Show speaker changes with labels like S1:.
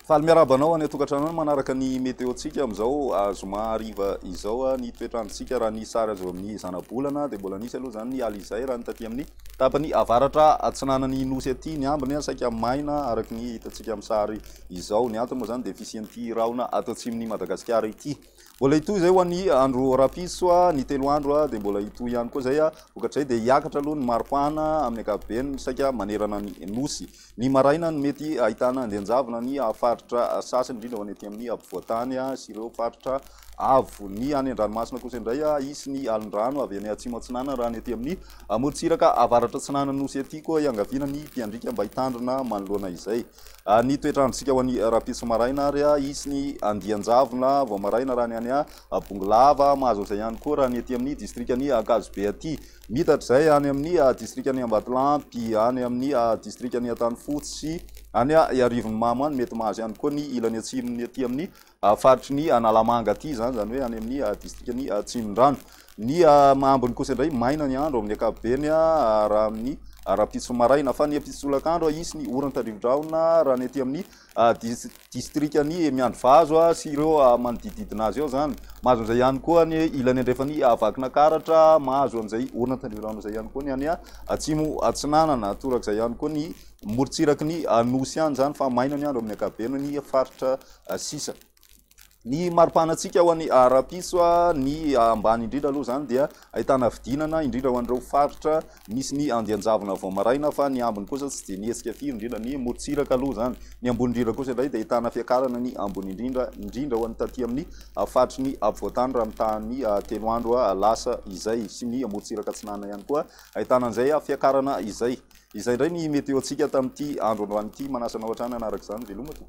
S1: Faly miarabanao any tokantrano manaraka ny météo-tsika amizao zoma hariva izao ny toetrandrotsika raha ny sary azo amin'ny zana-bolana dia mbola nisy aloha zany ny aly izay raha ny taty amin'ny tapany avaratra atsinanany nosy aty ny ambiny saika maina araky ny hitantsika amin'ny sary izao ny antony moa zany dia fisian'ity rahona ato atsimon'ny Madagasikara ity. Mbola itoy zay ho an'ny andro rapiso ny telo andro dia mbola itoy ihany koa zay vokatray dia hiakatra aloha ny maripana amin'ny ankapobeny saika manerana ny nosy. Ny maraina ny mety ahitana andehanjavona ny faritra sasany indrindra ho any aty amin'ny ampovoantany sy ireo faritra avo. Ny any an-dranomasina kosa indray isy ny alin-drano avy any atsimo atsinana raha ny aty amin'ny morontsiraka avaratra atsinana nosy aty koa iangaviana ny mpiandrika mba hitandrina manoloana izay. Ny toetrandrotsika ho an'ny rapiso maraina ary isy ny andianjavona vao maraina raha ny any Bongolava mahazo izay ihany koa raha ny aty amin'ny distrikany Ankazobe aty. Mitatra zay any amin'ny distrikany Ambatolampy, any amin'ny distrikany Antanifotsy, any Arivon'ny Mamo any mety mahazo ihany koa ny ilany atsimony aty amin'ny faritry ny Analamanga aty zany hoe any amin'ny distrikany Tsimondrano. Ny ambiny kosa indray maina ny andro amin'ny ankapobeny raha amin'ny rapiso maraina fa ny ampitsolakandro isy ny oran-tarivo-drahona raha ny aty amin'ny distrikany Miandrovazo sy ireo manodididina azy eo zany. Mahazo an'izay ihany koa ny ilany andrefany Vakinankaratra, mahazo an'izay oran-tarivo-drahona izay ihany koa ny any atsimo atsinanana, torak'izay ihany koa ny morontsiraky ny nosy any zany fa maina ny andro amin'ny ankapobeny ny faritra sisa. Ny maripanantsika ho an'ny rapiso ny ambany indrindra aloha zany dia ahitana vidinana indrindra ho an'ireo faritra misy ny andianjavona vao maraina fa ny ambiny kosa tsy dia niesika firy indrindra ny morontsiraka aloha zany. Ny ambony indrindra kosa indray dia ahitana fiakarana ny ambony indrindra ho an'ny taty amin'ny faritry ny ampovoantany raha mitany telo andro lasa izay sy ny morontsiraka atsinana ihany koa ahitana an'izay fiakarana izay. Izay indray ny météo-tsika tamin'ity andro androany ity, manasa anao hatrany anaraka izany veloma toa.